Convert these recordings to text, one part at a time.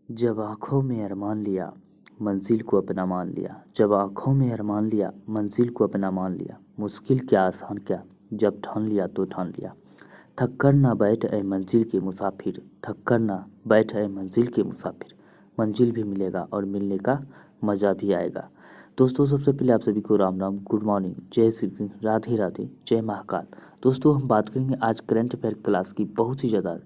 जब आँखों में अरमान लिया मंजिल को अपना मान लिया। जब आँखों में अरमान लिया मंजिल को अपना मान लिया। मुश्किल क्या आसान क्या, जब ठान लिया तो ठान लिया। थक कर ना बैठ ऐ मंजिल के मुसाफिर, थक कर ना बैठ ऐ मंजिल के मुसाफिर। मंजिल भी मिलेगा और मिलने का मज़ा भी आएगा। दोस्तों, सबसे पहले आप सभी को राम राम, गुड मॉर्निंग, जय श्री कृष्ण, राधे राधे, जय महाकाल। दोस्तों, हम बात करेंगे आज करंट अफेयर क्लास की। बहुत ही ज़्यादा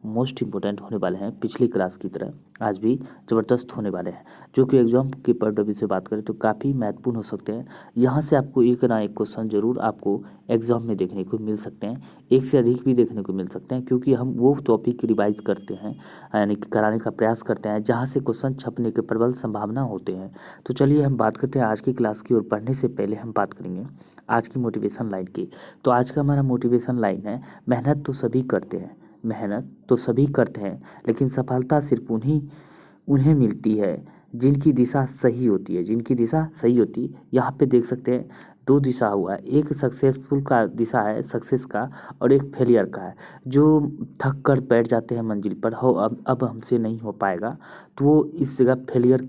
मोस्ट इंपॉर्टेंट होने वाले हैं, पिछली क्लास की तरह आज भी ज़बरदस्त होने वाले हैं, जो कि एग्जाम के पॉइंट ऑफ व्यू से बात करें तो काफ़ी महत्वपूर्ण हो सकते हैं। यहाँ से आपको एक ना एक क्वेश्चन जरूर आपको एग्जाम में देखने को मिल सकते हैं, एक से अधिक भी देखने को मिल सकते हैं, क्योंकि हम वो टॉपिक रिवाइज करते हैं, यानी कि कराने का प्रयास करते हैं जहाँ से क्वेश्चन छपने के प्रबल संभावना होते हैं। तो चलिए हम बात करते हैं आज की क्लास की, और पढ़ने से पहले हम बात करेंगे आज की मोटिवेशन लाइन की। तो आज का हमारा मोटिवेशन लाइन है, मेहनत तो सभी करते हैं, मेहनत तो सभी करते हैं, लेकिन सफलता सिर्फ उन्हें मिलती है जिनकी दिशा सही होती है, जिनकी दिशा सही होती है। यहाँ पे देख सकते हैं दो दिशा हुआ है, एक सक्सेसफुल का दिशा है सक्सेस का, और एक फेलियर का है। जो थक कर बैठ जाते हैं मंजिल पर, हो अब हमसे नहीं हो पाएगा, तो वो इस जगह फेलियर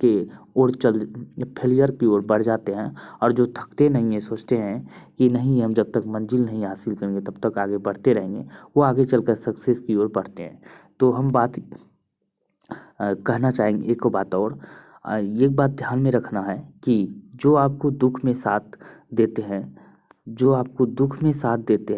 की ओर बढ़ जाते हैं। और जो थकते नहीं हैं, सोचते हैं कि नहीं, हम जब तक मंजिल नहीं हासिल करेंगे तब तक आगे बढ़ते रहेंगे, वो आगे चलकर सक्सेस की ओर बढ़ते हैं। तो हम बात कहना चाहेंगे एक बात और, ये बात ध्यान में रखना है कि जो आपको दुख में साथ देते हैं, जो आपको दुख में साथ देते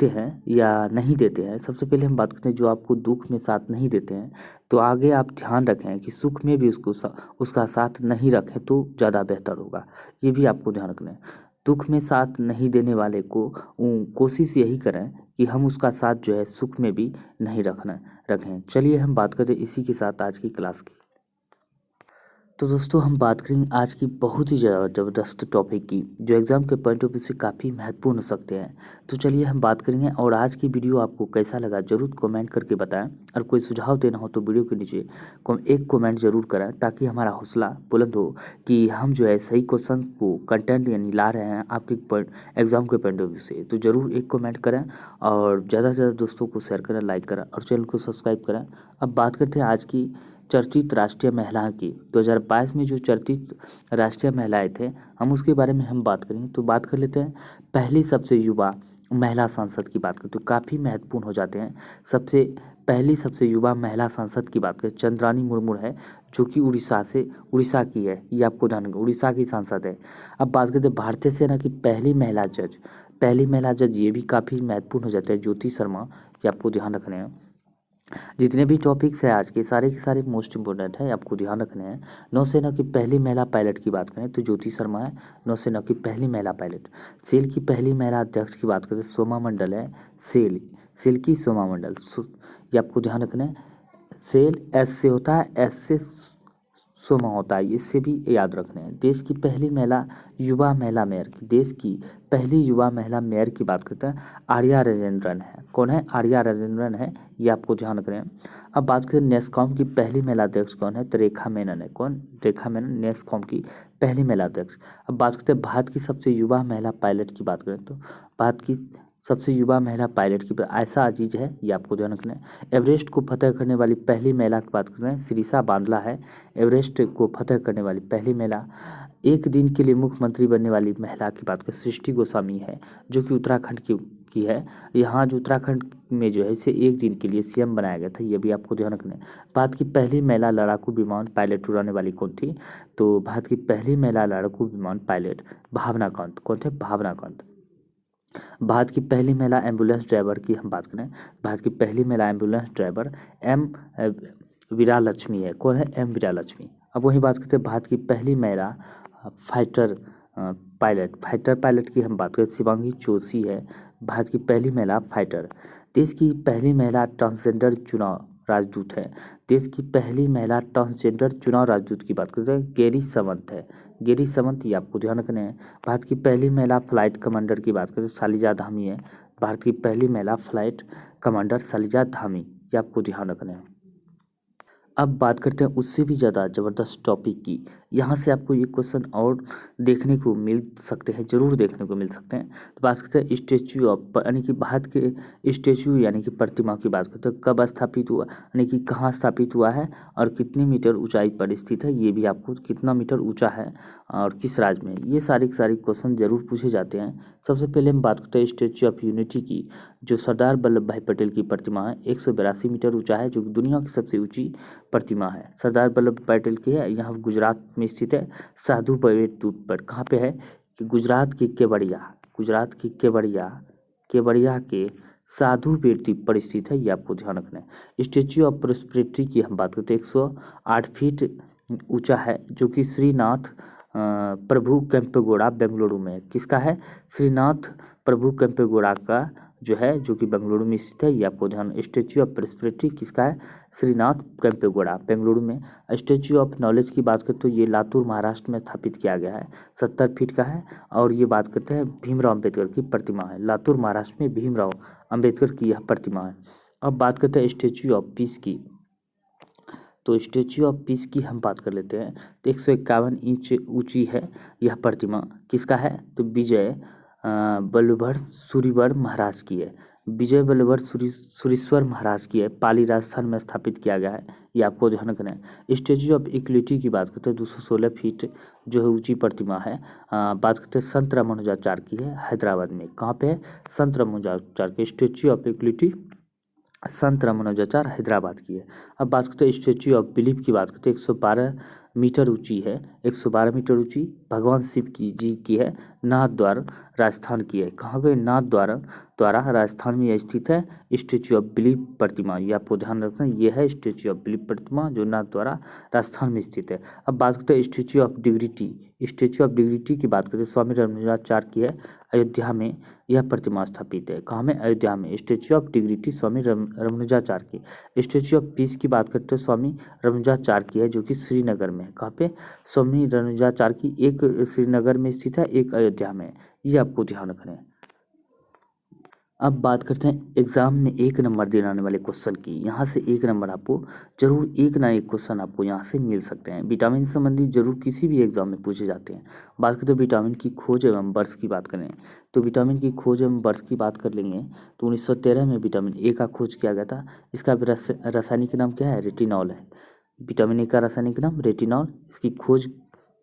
हैं या नहीं देते हैं। सबसे पहले हम बात करते हैं जो आपको दुख में साथ नहीं देते हैं, तो आगे आप ध्यान रखें कि सुख में भी उसका साथ नहीं रखें तो ज़्यादा बेहतर होगा। ये भी आपको ध्यान रखना है। दुख में साथ नहीं देने वाले को कोशिश यही करें कि हम उसका साथ जो है सुख में भी नहीं रखें। चलिए हम बात करते हैं इसी के साथ आज की क्लास की। तो दोस्तों, हम बात करेंगे आज की बहुत ही ज़्यादा ज़बरदस्त टॉपिक की, जो एग्ज़ाम के पॉइंट ऑफ व्यू से काफ़ी महत्वपूर्ण हो सकते हैं। तो चलिए हम बात करेंगे, और आज की वीडियो आपको कैसा लगा ज़रूर कमेंट करके बताएं, और कोई सुझाव देना हो तो वीडियो के नीचे एक कमेंट ज़रूर करें, ताकि हमारा हौसला बुलंद हो कि हम जो है सही क्वेश्चन को कंटेंट यानी ला रहे हैं आपके एग्ज़ाम के पॉइंट ऑफ व्यू से। तो ज़रूर एक कमेंट करें, और ज़्यादा से ज़्यादा दोस्तों को शेयर करें, लाइक करें, और चैनल को सब्सक्राइब करें। अब बात करते हैं आज की चर्चित राष्ट्रीय महिला की। 2022 में जो चर्चित राष्ट्रीय महिलाएं थे, हम उसके बारे में हम बात करेंगे। तो बात कर लेते हैं पहली सबसे युवा महिला सांसद की बात करें तो काफ़ी महत्वपूर्ण हो जाते हैं। सबसे युवा महिला सांसद की बात करें, चंद्रानी मुर्मू है, जो कि उड़ीसा की है। ये आपको ध्यान रखना, उड़ीसा की सांसद है। अब बात करते हैं भारतीय सेना की पहली महिला जज, ये भी काफ़ी महत्वपूर्ण हो जाता है, ज्योति शर्मा। ये आपको ध्यान रखने हैं। जितने भी टॉपिक्स हैं आज के सारे मोस्ट इंपॉर्टेंट है, आपको ध्यान रखने हैं। नौसेना की पहली महिला पायलट की बात करें तो ज्योति शर्मा है, नौसेना की पहली महिला पायलट। सेल की पहली महिला अध्यक्ष की बात करें तो सोमा मंडल है, सेल की सोमा मंडल। ये आपको ध्यान रखना है। सेल एस से होता है, एस से सोमा होता है, इससे भी याद रखना है। देश की पहली युवा महिला मेयर की, देश की पहली युवा महिला मेयर की बात करते हैं, आर्या राजेंद्रन है। कौन है? आर्या राजेंद्रन है, ये आपको ध्यान रखना है। अब बात करें नेस्कॉम की पहली महिला अध्यक्ष कौन है, तो रेखा मेनन है। कौन? रेखा मेनन, नेस्कॉम की पहली महिला अध्यक्ष। अब बात करते हैं भारत की सबसे युवा महिला पायलट की बात करें तो भारत की सबसे युवा महिला पायलट की आयशा अजीज है, ये आपको ध्यान रखना है। एवरेस्ट को फतह करने वाली पहली महिला की बात करते हैं, शिरीषा बांदला है, एवरेस्ट को फतह करने वाली पहली महिला। एक दिन के लिए मुख्यमंत्री बनने वाली महिला की बात करें, सृष्टि गोस्वामी है, जो कि उत्तराखंड की है। यहाँ जो उत्तराखंड में जो है इसे एक दिन के लिए सीएम बनाया गया था, ये भी आपको ध्यान रखना है। भारत की पहली महिला लड़ाकू विमान पायलट उड़ाने वाली कौन थी, तो भारत की पहली महिला लड़ाकू विमान पायलट भावना कांत। कौन थे? भावना कांत। भारत की पहली महिला एम्बुलेंस ड्राइवर की हम बात करें, भारत की पहली महिला एम्बुलेंस ड्राइवर वीरा लक्ष्मी है। कौन है? एम वीरा लक्ष्मी। अब वही बात करते हैं भारत की पहली महिला फाइटर पायलट की हम बात करें, शिवांगी जोशी है, भारत की पहली महिला फाइटर। देश की पहली महिला ट्रांसजेंडर चुनाव राजदूत है, देश की पहली महिला ट्रांसजेंडर चुनाव राजदूत की बात करते हैं, गेरी समंत है। गेरी समंत, ये आपको ध्यान रखना है। भारत की पहली महिला फ्लाइट कमांडर की बात करें, शालिजा धामी है, भारत की पहली महिला फ्लाइट कमांडर शालिजा धामी, ये आपको ध्यान रखना है। अब बात करते हैं उससे भी ज़्यादा ज़बरदस्त टॉपिक की, यहाँ से आपको ये क्वेश्चन और देखने को मिल सकते हैं, जरूर देखने को मिल सकते हैं। तो बात करते हैं स्टेच्यू ऑफ, यानी कि भारत के स्टेच्यू यानी कि प्रतिमा की बात करते हैं, कब स्थापित हुआ, यानी कि कहाँ स्थापित हुआ है और कितने मीटर ऊंचाई पर स्थित है, ये भी आपको कितना मीटर ऊंचा है और किस राज्य में, ये सारे क्वेश्चन जरूर पूछे जाते हैं। सबसे पहले हम बात करते हैं स्टेच्यू ऑफ यूनिटी की, जो सरदार वल्लभ भाई पटेल की प्रतिमा है, 182 मीटर ऊंचा है, जो कि दुनिया की सबसे ऊंची प्रतिमा है। सरदार वल्लभ भाई पटेल की है, यहाँ गुजरात में स्थित है, साधु बेट दूत पर। कहाँ पे है कि गुजरात की केवड़िया, गुजरात की केवड़िया, केवड़िया के साधु बेट द्वीप पर स्थित है, ये आपको ध्यान रखना है। स्टेच्यू ऑफ प्रोस्पेरिटी की हम बात करते हैं, 108 फीट ऊंचा है, जो कि श्रीनाथ प्रभु केम्पेगौड़ा बेंगलुरु में। किसका है? श्रीनाथ प्रभु केम्पेगौड़ा का जो है, जो कि बेंगलुरु में स्थित है, ये आपको ध्यान। स्टेच्यू ऑफ प्रोस्पेरिटी किसका है? श्रीनाथ केम्पेगौड़ा बेंगलुरु में। स्टेच्यू ऑफ नॉलेज की बात करें तो ये लातूर महाराष्ट्र में स्थापित किया गया है, 70 फीट का है। और ये बात करते हैं भीमराव अम्बेडकर की प्रतिमा है, लातूर महाराष्ट्र में भीमराव अम्बेडकर की यह प्रतिमा है। अब बात करते हैं स्टेच्यू ऑफ पीस की, तो स्टेच्यू ऑफ पीस की हम बात कर लेते हैं। तो 151 इंच ऊंची है यह प्रतिमा, किसका है? तो विजय वल्लभ सूरीवर महाराज की है, विजय वल्लभ सूरीश्वर महाराज की है, पाली राजस्थान में स्थापित किया गया है, ये आपको ध्यान रखना है। स्टेच्यू ऑफ इक्वलिटी की बात करते हैं, 216 फीट जो है ऊंची प्रतिमा है। बात करते हैं संत रामानुजाचार्य की है, हैदराबाद में। कहाँ पे है? संत रामानुजाचार्य के स्टेच्यू ऑफ इक्वलिटी संत रामानुजाचार्य हैदराबाद की है। अब बात करते हैं स्टेच्यू ऑफ बिलीफ की बात करते हैं, 112 मीटर ऊंची है, 112 मीटर ऊंची भगवान शिव की जी की है, नाथद्वारा राजस्थान की है। कहाँ गए? नाथद्वारा राजस्थान में यह स्थित है स्टेच्यू ऑफ बिलीफ प्रतिमा, ये आपको ध्यान रखना है। ये है स्टेच्यू ऑफ बिलीफ प्रतिमा जो नाथद्वारा राजस्थान में स्थित है। अब बात करते हैं statue of dignity, statue of dignity की बात करते हैं, स्वामी रामानुजाचार्य की है, अयोध्या में यह प्रतिमा स्थापित है। कहाँ में? अयोध्या में। स्टेच्यू ऑफ डिग्निटी स्वामी रामानुजाचार्य की। स्टेच्यू ऑफ पीस की बात करते हैं, स्वामी रामानुजाचार्य की है, जो कि श्रीनगर में। कहाँ पे? स्वामी रामानुजाचार्य की एक श्रीनगर में स्थित है, एक अयोध्या में, ये आपको ध्यान रखना है। अब बात करते हैं एग्जाम में 1 नंबर देने आने वाले क्वेश्चन की। यहाँ से 1 नंबर आपको जरूर एक ना एक क्वेश्चन आपको यहाँ से मिल सकते हैं। विटामिन से संबंधित जरूर किसी भी एग्जाम में पूछे जाते हैं। बात करते हैं विटामिन की खोज एवं वर्ष की बात करें, तो विटामिन की खोज एवं वर्ष की बात कर लेंगे तो 1913 में विटामिन ए का खोज किया गया था। इसका रासायनिक नाम क्या है? रेटिनॉल है। विटामिन ए का रासायनिक नाम रेटिनॉल। इसकी खोज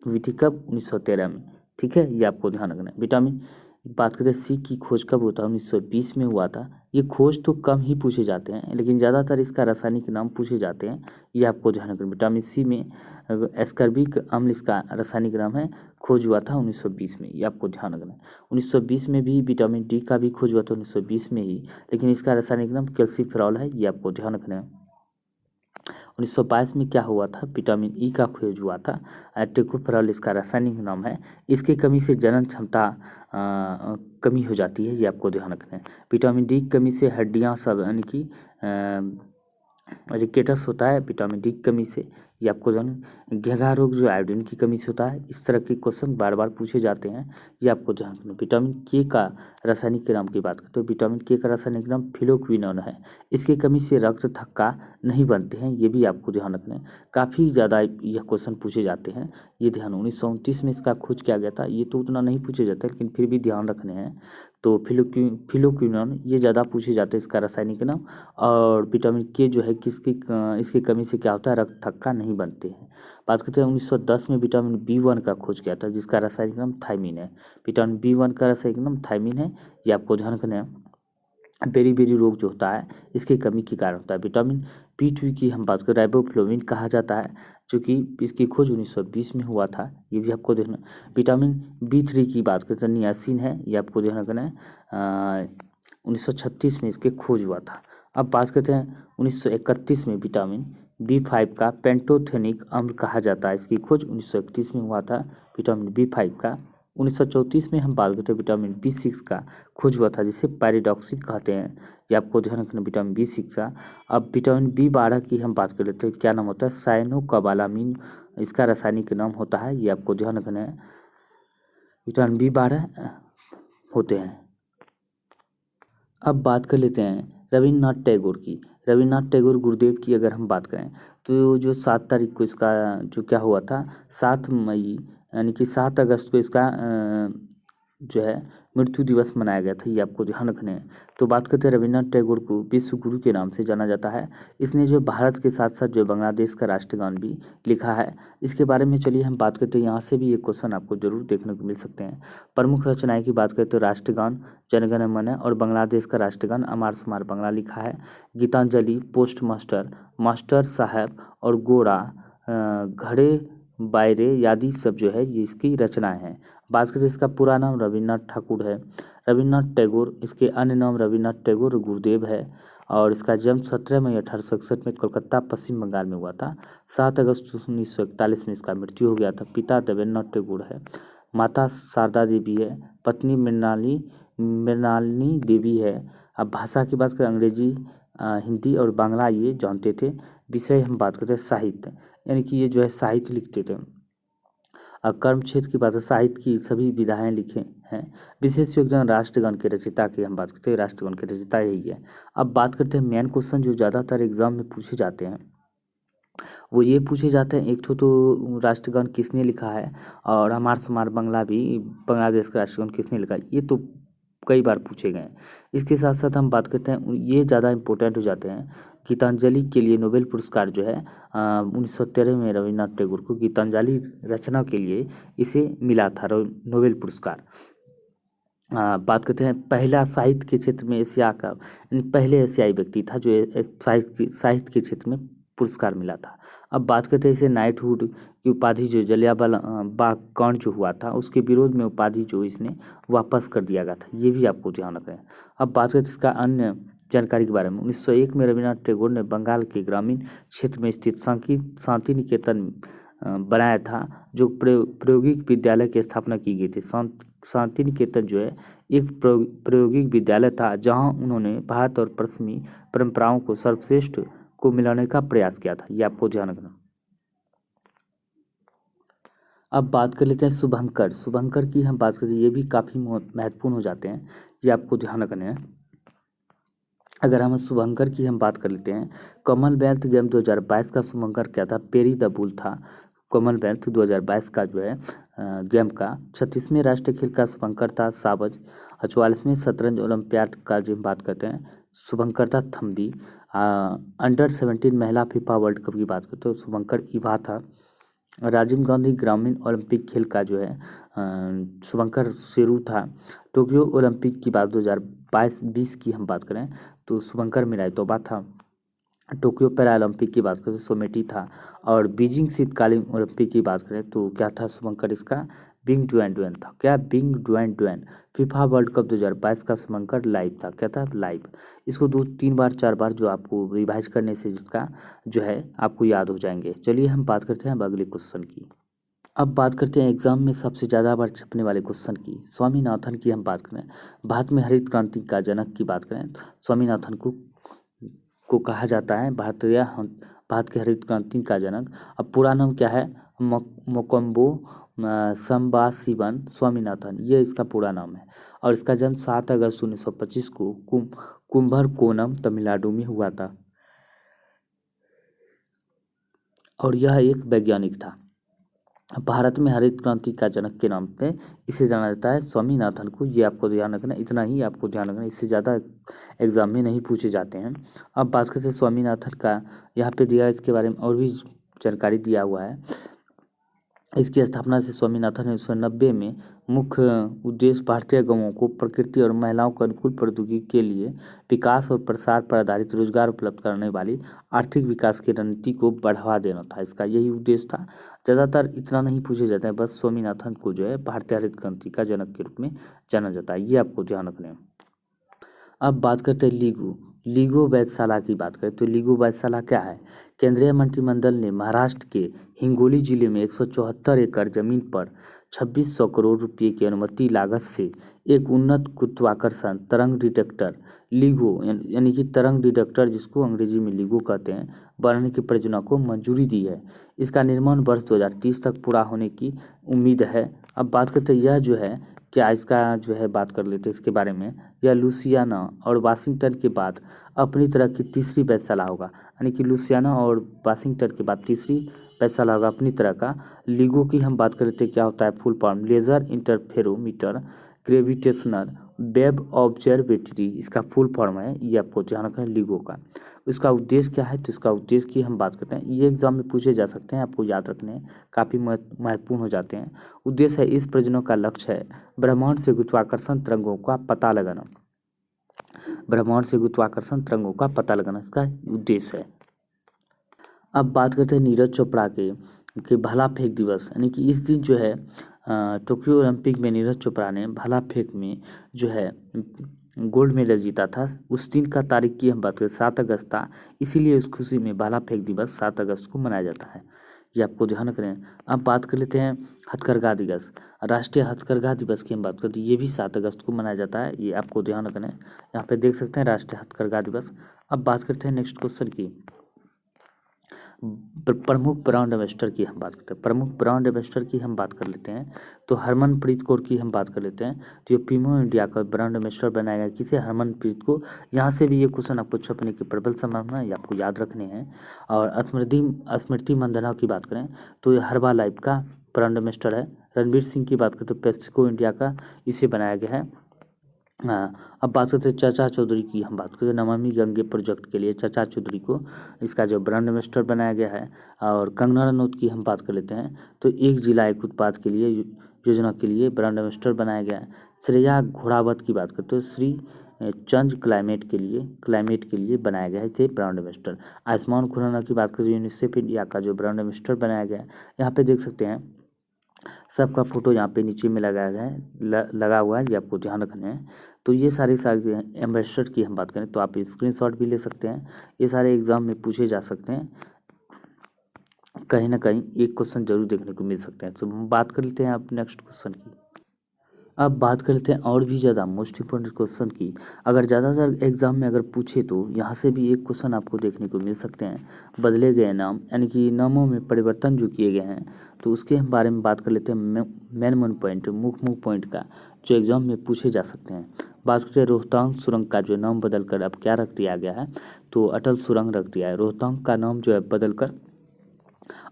हुई थी कब? 1913 में। ठीक है, ये आपको ध्यान रखना है। विटामिन बात करते हैं सी की खोज कब होता है? 1920 में हुआ था। ये खोज तो कम ही पूछे जाते हैं, लेकिन ज़्यादातर इसका रासायनिक नाम पूछे जाते हैं, ये आपको ध्यान रखना। विटामिन सी में एस्कर्बिक अम्ल इसका रासायनिक नाम है, खोज हुआ था 1920 में, ये आपको ध्यान रखना है। 1920 में भी विटामिन डी का भी खोज हुआ था 1920 में ही, लेकिन इसका रासायनिक नाम कैल्सीफेरॉल है, ये आपको ध्यान रखना है। 1922 में क्या हुआ था? विटामिन ई का खोज हुआ था, टोकोफेरॉल इसका रासायनिक नाम है। इसकी कमी से जनन क्षमता कमी हो जाती है, ये आपको ध्यान रखना है। विटामिन डी की कमी से हड्डियाँ सब यानी कि रिकेटस होता है विटामिन डी की कमी से, ये आपको ध्यान। घेंघा रोग जो आयोडीन की कमी से होता है, इस तरह के क्वेश्चन बार बार पूछे जाते हैं, ये आपको ध्यान रखना। विटामिन के का रासायनिक नाम की बात करते हैं, तो विटामिन के का रासायनिक नाम फिलोक्विनोन है। इसकी कमी से रक्त थक्का नहीं बनते हैं, ये भी आपको ध्यान रखना है। काफ़ी ज़्यादा यह क्वेश्चन पूछे जाते हैं, ये ध्यान। 1929 में इसका खोज किया गया था, ये तो उतना नहीं पूछे जाता लेकिन फिर भी ध्यान रखने हैं। तो फिलोक्विनोन ये ज़्यादा पूछे जाते हैं इसका रासायनिक नाम। और विटामिन के जो है इसकी कमी से क्या होता है? रक्त थक्का नहीं बनते हैं। बात करते हैं 1910 में विटामिन B1 का खोज किया था, जिसका रासायनिक नाम थायमीन है। विटामिन B1 का रासायनिक नाम थायमीन है, ये आपको ध्यान रखना है। बेरी रोग जो होता है इसकी कमी के कारण होता है। विटामिन B2 की हम बात करें, राइबोफ्लोविन कहा जाता है, जो कि इसकी खोज 1920 में हुआ था, ये भी आपको देखना। विटामिन B3 की बात करें तो नियासिन है, ये आपको ध्यान रखना है। 1936 में इसके खोज हुआ था। अब बात करते हैं 1931 में विटामिन B5 का पेंटोथेनिक अम्ल कहा जाता है, इसकी खोज 1931 में हुआ था विटामिन B5 का। 1934 में हम बात करते हैं विटामिन B6 का खोज हुआ था, जिसे पैराडॉक्सिन कहते हैं, ये आपको ध्यान रखना विटामिन B6 का। अब विटामिन B12 की हम बात कर लेते हैं, क्या नाम होता है? साइनोकोबालामिन इसका रासायनिक नाम होता है, ये आपको ध्यान रखना है। विटामिन B12 होते हैं। अब बात कर लेते हैं रविन्द्रनाथ टैगोर की। रविन्द्रनाथ टैगोर गुरुदेव की अगर हम बात करें तो जो 7 तारीख को इसका जो क्या हुआ था, 7 मई यानी कि 7 अगस्त को इसका जो है मृत्यु दिवस मनाया गया था, ये आपको ध्यान रखने हैं। तो बात करते हैं रविन्द्रनाथ टैगोर को विश्व गुरु के नाम से जाना जाता है। इसने जो भारत के साथ साथ जो बांग्लादेश का राष्ट्रगान भी लिखा है, इसके बारे में चलिए हम बात करते हैं। यहाँ से भी एक क्वेश्चन आपको जरूर देखने को मिल सकते हैं। प्रमुख रचनाएं की बात करें तो राष्ट्रगान जनगण मन और बांग्लादेश का राष्ट्रगान अमार सुमार बांग्ला लिखा है। गीतांजलि, पोस्ट मास्टर, मास्टर साहब और गोरा घड़े बायरे आदि सब जो है ये इसकी रचनाएं हैं। बात करें इसका पूरा नाम रविन्द्रनाथ ठाकुर है, रविन्द्रनाथ टैगोर। इसके अन्य नाम रविन्द्रनाथ टैगोर गुरुदेव है और इसका जन्म 17 मई 1861 में कोलकाता पश्चिम बंगाल में हुआ था। 7 अगस्त 1941 में इसका मृत्यु हो गया था। पिता देवेंद्रनाथ टैगोर है, माता शारदा देवी है, पत्नी मृणालिनी देवी है। अब भाषा की बात करें अंग्रेजी, हिंदी और बांग्ला ये जानते थे। विषय हम बात करते हैं साहित्य, यानी कि ये जो है साहित्य लिखते थे। कर्म क्षेत्र की बात है, साहित्य की सभी विधाएं लिखे हैं। विशेष योगदान राष्ट्रगान के रचयिता की हम बात करते हैं, राष्ट्रगान के रचयिता यही है। अब बात करते हैं मेन क्वेश्चन जो ज़्यादातर एग्जाम में पूछे जाते हैं, वो ये पूछे जाते हैं। एक तो राष्ट्रगान किसने लिखा है और अमार सुमार बांग्ला भी बांग्लादेश का राष्ट्रगान किसने लिखा है, ये तो कई बार पूछे गए हैं। इसके साथ साथ हम बात करते हैं, ये ज़्यादा इंपॉर्टेंट हो जाते हैं। गीतांजलि के लिए नोबेल पुरस्कार जो है 1913 में रविन्द्रनाथ टैगोर को गीतांजलि रचना के लिए इसे मिला था नोबेल पुरस्कार। बात करते हैं पहला साहित्य के क्षेत्र में एशिया का पहले एशियाई व्यक्ति था जो साहित्य के क्षेत्र में पुरस्कार मिला था। अब बात करते हैं इसे नाइटहुड की उपाधि जो जलियांवाला बाग कांड जो हुआ था उसके विरोध में उपाधि जो इसने वापस कर दिया गया था, ये भी आपको ध्यान रखना है। अब बात करते हैं इसका अन्य जानकारी के बारे में। 1901 में रविन्द्रनाथ टैगोर ने बंगाल के ग्रामीण क्षेत्र में स्थित शांति निकेतन बनाया था, जो प्रायोगिक विद्यालय की स्थापना की गई थी। शांति निकेतन जो है एक प्रायोगिक विद्यालय था जहां उन्होंने भारत और पश्चिमी परंपराओं को सर्वश्रेष्ठ को मिलाने का प्रयास किया था, ये आपको ध्यान रखना। अब बात कर लेते हैं शुभंकर की हम बात करते हैं, ये भी काफ़ी महत्वपूर्ण हो जाते हैं, ये आपको ध्यान रखने हैं। अगर हम शुभंकर की हम बात कर लेते हैं, कॉमनवेल्थ गेम 2022 का शुभंकर क्या था, पेरी द बुल था। कॉमनवेल्थ 2022 का जो है गेम का 36वें राष्ट्रीय खेल का शुभंकर था साबज। 44वें शतरंज ओलंपियाड का जो बात करते हैं शुभंकर था थम्बी। अंडर-17 महिला फीफा वर्ल्ड कप की बात करते हैं तो शुभंकर इभा था। राजीव गांधी ग्रामीण ओलंपिक खेल का जो है शुभंकर शेरू था। टोक्यो ओलंपिक की बात 2022 की हम बात करें तो शुभंकर मिराइतोबा था। टोक्यो पैरा ओलंपिक की बात करें तो सोमेटी था। और बीजिंग शीतकालीन ओलंपिक की बात करें तो क्या था शुभंकर, इसका बिंग डुएन था। क्या Bing Dwen. FIFA World Cup 2022 का शुभंकर लाइव था, क्या था लाइव। इसको 2-3 बार 4 बार जो आपको रिवाइज करने से जिसका जो है आपको याद हो जाएंगे। चलिए हम बात करते हैं अब अगले क्वेश्चन की। अब बात करते हैं एग्जाम में सबसे ज़्यादा बार छपने वाले क्वेश्चन की। स्वामीनाथन की हम बात करें, भारत में हरित क्रांति का जनक की बात करें तो स्वामीनाथन को कहा जाता है भारत के हरित क्रांति का जनक। अब पूरा नाम क्या है, मोकोम्बो संबाशिवन स्वामीनाथन, ये इसका पूरा नाम है। और इसका जन्म 7 अगस्त 1925 को कुंभरकोनम तमिलनाडु में हुआ था और यह एक वैज्ञानिक था। भारत में हरित क्रांति का जनक के नाम पे इसे जाना जाता है स्वामीनाथन को, ये आपको ध्यान रखना, इतना ही आपको ध्यान रखना, इससे ज़्यादा एग्जाम में नहीं पूछे जाते हैं। अब बात करते हैं स्वामीनाथन का, यहाँ पे दिया इसके बारे में और भी जानकारी दिया हुआ है। इसकी स्थापना से स्वामीनाथन ने 1990 में मुख्य उद्देश्य भारतीय गांवों को प्रकृति और महिलाओं को अनुकूल प्रौद्योगिकी के लिए विकास और प्रसार पर आधारित रोजगार उपलब्ध कराने वाली आर्थिक विकास की रणनीति को बढ़ावा देना था, इसका यही उद्देश्य था। ज़्यादातर इतना नहीं पूछे जाते हैं, बस स्वामीनाथन को जो है भारतीय हरित क्रांति का जनक के रूप में जाना जाता है, ये आपको ध्यान रखना है। अब बात करते हैं लीगो वैधशाला की बात करें तो लीगो वैधशाला क्या है, केंद्रीय मंत्रिमंडल ने महाराष्ट्र के हिंगोली जिले में 174 एकड़ जमीन पर 2600 करोड़ रुपए की अनुमति लागत से एक उन्नत गुरुत्वाकर्षण तरंग डिटेक्टर लीगो यानी कि तरंग डिटेक्टर जिसको अंग्रेजी में लीगो कहते हैं बनाने की परियोजना को मंजूरी दी है। इसका निर्माण वर्ष 2030 तक पूरा होने की उम्मीद है। अब बात करते हैं यह जो है क्या इसका जो है बात कर लेते हैं इसके बारे में। यह लुसियाना और वाशिंगटन के बाद अपनी तरह की तीसरी वेधशाला होगा, यानी कि लुसियाना और वाशिंगटन के बाद तीसरी वेधशाला होगा अपनी तरह का। लिगो की हम बात कर लेते हैं, क्या होता है full form, laser interferometer gravitational wave observatory, इसका फुल फॉर्म है, ये आपको ध्यान रखना है लिगो का। इसका उद्देश्य क्या है, तो इसका उद्देश्य की हम बात करते हैं, ये एग्जाम में पूछे जा सकते हैं, आपको याद रखने हैं, काफ़ी महत्वपूर्ण हो जाते हैं। उद्देश्य है इस प्रयोजनों का लक्ष्य है ब्रह्मांड से गुरुत्वाकर्षण तरंगों का पता लगाना, ब्रह्मांड से गुरुत्वाकर्षण तरंगों का पता लगाना इसका उद्देश्य है। अब बात करते हैं नीरज चोपड़ा के भाला फेंक दिवस, यानी कि इस दिन जो है टोक्यो ओलंपिक में नीरज चोपड़ा ने भाला फेंक में जो है गोल्ड मेडल जीता था। उस दिन का तारीख की हम बात करें 7 अगस्त था, इसीलिए उस खुशी में भाला फेंक दिवस 7 अगस्त को मनाया जाता है, ये आपको ध्यान रखना। अब बात कर लेते हैं हथकरघा दिवस, राष्ट्रीय हथकरघा दिवस की हम बात करते हैं, ये भी 7 अगस्त को मनाया जाता है, ये आपको ध्यान रखना है। यहाँ पे देख सकते हैं राष्ट्रीय हथकरघा दिवस। अब बात करते हैं नेक्स्ट क्वेश्चन की, प्रमुख ब्रांड एम्बेसडर की हम बात करते हैं, प्रमुख ब्रांड एम्बेसडर की हम बात कर लेते हैं, तो हरमनप्रीत कौर की हम बात कर लेते हैं। तो ये पीमो इंडिया का ब्रांड एम्बेसडर बनाया गया किसे, हरमनप्रीत को। यहाँ से भी ये क्वेश्चन आपको छपने की प्रबल संभावना है, ये आपको याद रखने हैं। और स्मृति मंदाना की बात करें तो ये हर्बा लाइफ का ब्रांड एम्बेसडर है। रणवीर सिंह की बात करें तो पेप्सिको इंडिया का इसे बनाया गया है। हाँ, अब बात करते हैं चाचा चौधरी की, हम बात करते हैं नमामि गंगे प्रोजेक्ट के लिए चाचा चौधरी को इसका जो ब्रांड एम्बेसडर बनाया गया है। और कंगना रनौत की हम बात कर लेते हैं, तो एक जिला एक उत्पाद के लिए योजना के लिए ब्रांड एम्बेसडर बनाया गया है। श्रेया घोड़ावत की बात करते हैं, श्री चंद क्लाइमेट के लिए बनाया गया है इसे ब्रांड एम्बेसडर। आयुष्मान खुराना की बात करते हैं, यूनिसेफ इंडिया का जो ब्रांड एम्बेसडर बनाया गया है। यहाँ पे देख सकते हैं सबका फोटो यहाँ पे नीचे में लगाया गया है, लगा हुआ है, ये आपको ध्यान रखने हैं। तो ये सारे एम्बेसडर की हम बात करें तो आप स्क्रीनशॉट भी ले सकते हैं, ये सारे एग्जाम में पूछे जा सकते हैं, कहीं ना कहीं एक क्वेश्चन जरूर देखने को मिल सकते हैं। तो हम बात कर लेते हैं आप नेक्स्ट क्वेश्चन की। अब बात कर लेते हैं और भी ज़्यादा मोस्ट इम्पोर्टेंट क्वेश्चन की, अगर ज़्यादातर एग्जाम में अगर पूछे तो यहाँ से भी एक क्वेश्चन आपको देखने को मिल सकते हैं। बदले गए नाम, यानी कि नामों में परिवर्तन जो किए गए हैं, तो उसके हम बारे में बात कर लेते हैं। मेन पॉइंट, मुख्य पॉइंट का जो एग्जाम में पूछे जा सकते हैं। बात करते हैं रोहतांग सुरंग का जो नाम बदल कर अब क्या रख दिया गया है, तो अटल सुरंग रख दिया है। रोहतांग का नाम जो है बदल कर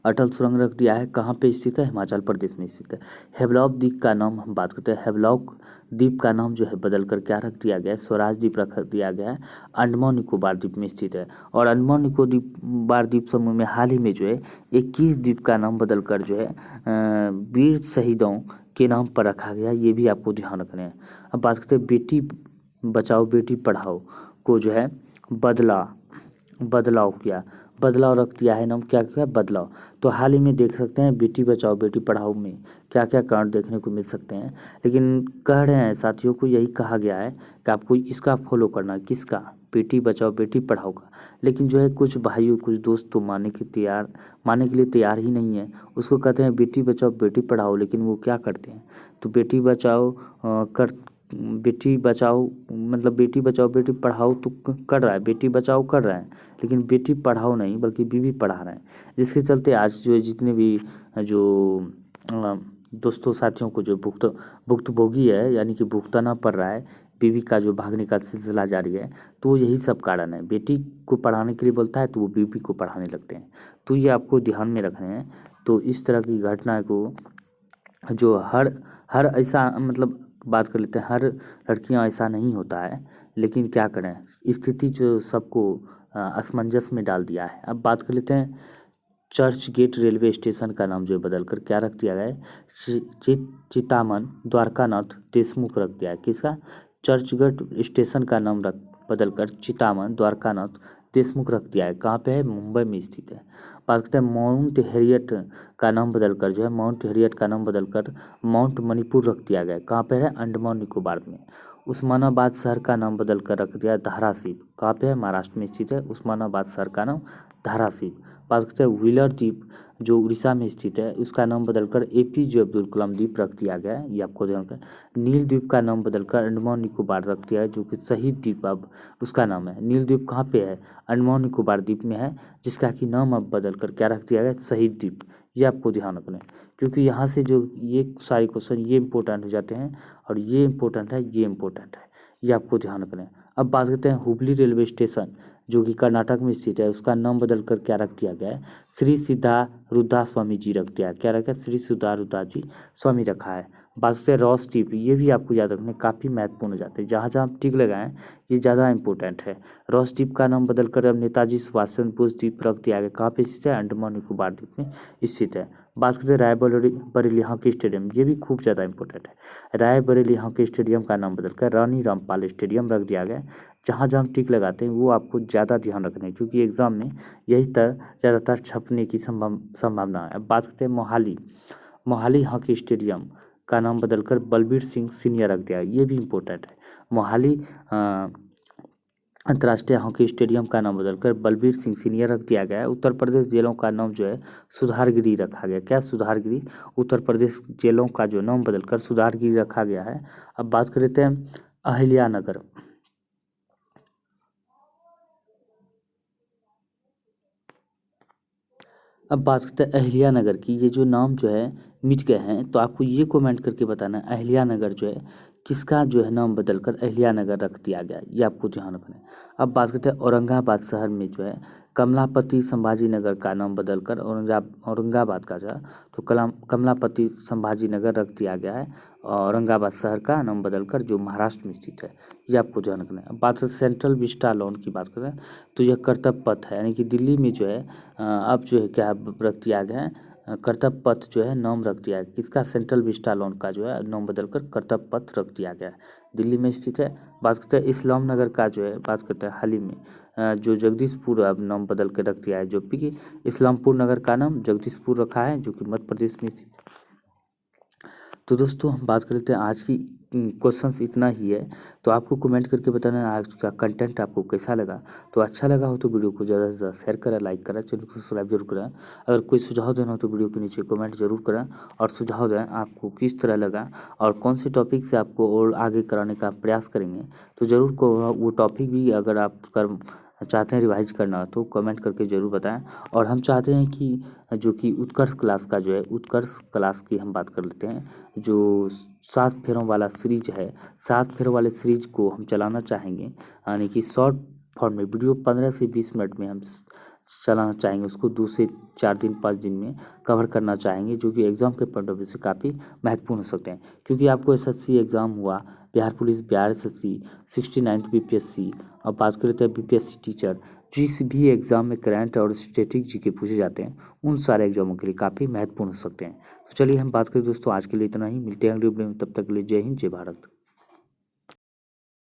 अटल सुरंग रख दिया है। कहाँ पे स्थित है, हिमाचल प्रदेश में स्थित है। हेवलॉक द्वीप का नाम हम बात करते हैं, हेवलॉक द्वीप का नाम जो है बदल कर क्या रख दिया गया है, स्वराज द्वीप रख दिया गया है। अंडमान निकोबार द्वीप में स्थित है। और अंडमान निकोबार द्वीप समूह में हाल ही में जो है 21 द्वीप का नाम बदल कर जो है वीर शहीदों के नाम पर रखा गया, ये भी आपको ध्यान रखना है। अब बात करते हैं बेटी बचाओ बेटी पढ़ाओ को जो है बदलाव किया, बदलाव रख दिया है नाम, क्या किया, बदलाव। तो हाल ही में देख सकते हैं बेटी बचाओ बेटी पढ़ाओ में क्या क्या कारण देखने को मिल सकते हैं, लेकिन कह रहे हैं साथियों को यही कहा गया है कि आपको इसका फॉलो करना है, किसका, बेटी बचाओ बेटी पढ़ाओ का। लेकिन जो है कुछ भाइयों कुछ दोस्त तो मानने के लिए तैयार ही नहीं है, उसको कहते हैं बेटी बचाओ बेटी पढ़ाओ, लेकिन वो क्या करते हैं, तो बेटी बचाओ बेटी बचाओ मतलब बेटी बचाओ बेटी पढ़ाओ तो कर रहा है, बेटी बचाओ कर रहा है, लेकिन बेटी पढ़ाओ नहीं बल्कि बीवी पढ़ा रहा है। जिसके चलते आज जो जितने भी जो दोस्तों साथियों को जो भुक्तभोगी है, यानी कि भुगतना पड़ रहा है, बीवी का जो भागने का सिलसिला जारी है, तो यही सब कारण है। बेटी को पढ़ाने के लिए बोलता है तो वो बीवी को पढ़ाने लगते हैं, तो ये आपको ध्यान में रखने हैं। तो इस तरह की घटना को जो हर ऐसा मतलब बात कर लेते हैं, हर लड़कियां ऐसा नहीं होता है, लेकिन क्या करें, स्थिति जो सबको असमंजस में डाल दिया है। अब बात कर लेते हैं चर्च गेट रेलवे स्टेशन का नाम जो है बदल कर क्या रख दिया गया है, चितामन द्वारकानाथ देशमुख रख दिया है। किसका, चर्च गेट स्टेशन का नाम बदल कर चितामन द्वारकानाथ देशमुख रख दिया है। कहाँ पे है, मुंबई में स्थित है। बात करते हैं माउंट हैरियट का नाम बदल कर जो है माउंट हैरियट का नाम बदल कर माउंट मणिपुर रख दिया गया है। कहाँ पे है, अंडमान निकोबार में। उस्मानाबाद शहर का नाम बदल कर रख दिया धाराशिव। कहाँ पे है, महाराष्ट्र में स्थित है उस्मानाबाद शहर का नाम धाराशिव। बात करते हैं व्हीलर द्वीप जो उड़ीसा में स्थित है, उसका नाम बदलकर एपीजे अब्दुल कलाम द्वीप रख दिया गया है, ये आपको ध्यान रखना। नील द्वीप का नाम बदलकर अंडमान निकोबार रख दिया है, जो कि शहीद द्वीप अब उसका नाम है। नील द्वीप कहाँ पे है, अंडमान निकोबार द्वीप में है, जिसका कि नाम अब बदलकर क्या रख दिया गया, शहीद द्वीप, ये आपको ध्यान रखना है, क्योंकि यहाँ से जो ये सारे क्वेश्चन ये इंपॉर्टेंट हो जाते हैं और ये इंपॉर्टेंट है, ये इंपॉर्टेंट है, ये आपको ध्यान रखना है। अब बात करते हैं हुबली रेलवे स्टेशन जो कि कर्नाटक में स्थित है, उसका नाम बदल कर क्या रख दिया गया है, श्री सिद्धारूढ़ा स्वामी जी रख दिया है। क्या रखा है, श्री सिद्धारूढ़ा जी स्वामी रखा है। बात करते हैं रॉस टिप, ये भी आपको याद रखना है, काफ़ी महत्वपूर्ण हो जाते हैं, जहाँ जहाँ आप टिक लगाएं ये ज़्यादा इंपॉर्टेंट है। रॉस द्वीप का नाम बदलकर अब नेताजी सुभाष चंद्र बोस द्वीप रख दिया गया। कहाँ पे स्थित है, अंडमान निकोबार द्वीप में स्थित है। बात करते हैं रायबरेली हॉकी स्टेडियम, ये भी खूब ज़्यादा इंपॉर्टेंट है। रायबरेली हॉकी स्टेडियम का नाम बदलकर रानी रामपाल स्टेडियम रख दिया गया। जहाँ जहाँ हम टिक लगाते हैं वो आपको ज़्यादा ध्यान रखना है, क्योंकि एग्जाम में यही ज़्यादातर छपने की संभावना है। अब बात करते हैं मोहाली हॉकी स्टेडियम का नाम बदलकर बलबीर सिंह सीनियर रख दिया, ये भी इम्पोर्टेंट है। मोहाली अंतर्राष्ट्रीय हॉकी स्टेडियम का नाम बदलकर बलबीर सिंह सीनियर रख दिया गया है। उत्तर प्रदेश जेलों का नाम जो है सुधारगिरी रखा गया। क्या, सुधारगिरी। उत्तर प्रदेश जेलों का जो नाम बदलकर सुधारगिरी रखा गया है। अब बात कर लेते हैं अहिल्यानगर। अब बात करते हैं अहिल्यानगर की, ये जो नाम जो है मिट गए हैं, तो आपको ये कमेंट करके बताना है अहिल्यानगर जो है किसका जो है नाम बदलकर अहिल्यानगर रख दिया गया, ये आपको ध्यान रखना है। अब बात करते हैं औरंगाबाद शहर में जो है कमलापति संभाजी नगर का नाम बदलकर औरंगाबाद का जो तो कमलापति संभाजी नगर रख दिया गया है। औरंगाबाद शहर का नाम बदलकर जो महाराष्ट्र में स्थित है, ये आपको ध्यान रखना है। अब बात करते सेंट्रल विस्टा लॉन की बात करें तो यह कर्तव्य पथ है, यानी कि दिल्ली में जो है अब जो है क्या रख दिया गया है, कर्तव्य पथ जो है नाम रख दिया है किसका, सेंट्रल विस्टा लॉन का जो है नाम बदलकर कर्तव्य पथ रख दिया गया है, दिल्ली में स्थित है। बात करते हैं इस्लाम नगर का जो है, बात करते हैं हाल ही में जो जगदीशपुर अब नाम बदल के रख दिया है, जो कि इस्लामपुर नगर का नाम जगदीशपुर रखा है, जो कि मध्य प्रदेश में स्थित है। तो दोस्तों हम बात कर लेते हैं आज की क्वेश्चंस इतना ही है। तो आपको कमेंट करके बताना आज का कंटेंट आपको कैसा लगा। तो अच्छा लगा हो तो वीडियो को ज़्यादा से ज़्यादा शेयर करें, लाइक करें, चैनल को सब्सक्राइब जरूर करें। अगर कोई सुझाव देना हो तो वीडियो के नीचे कमेंट जरूर करें और सुझाव दें आपको किस तरह लगा और कौन से टॉपिक से आपको और आगे कराने का प्रयास करेंगे। तो ज़रूर को वो टॉपिक भी अगर आप चाहते हैं रिवाइज करना तो कमेंट करके ज़रूर बताएं। और हम चाहते हैं कि जो कि उत्कर्ष क्लास का जो है, उत्कर्ष क्लास की हम बात कर लेते हैं, जो 7 फेरों वाला सीरीज है, 7 फेरों वाले सीरीज को हम चलाना चाहेंगे, यानी कि शॉर्ट फॉर्म में वीडियो 15 से 20 मिनट में हम चलाना चाहेंगे, उसको 2 से 4 दिन 5 दिन में कवर करना चाहेंगे, जो कि एग्ज़ाम के पॉइंट ऑफ व्यू से काफ़ी महत्वपूर्ण हो सकते हैं। क्योंकि आपको एसएससी एग्ज़ाम हुआ, Bihar police, Bihar SSC, 69th BPSC, और बात कर लेते हैं बीपीएससी टीचर, जिस भी एग्ज़ाम में करंट और स्टैटिक जीके पूछे जाते हैं, उन सारे एग्जामों के लिए काफ़ी महत्वपूर्ण हो सकते हैं। तो चलिए हम बात करें दोस्तों, आज के लिए इतना ही, मिलते हैं अगले वीडियो में, तब तक के लिए जय हिंद, जय भारत।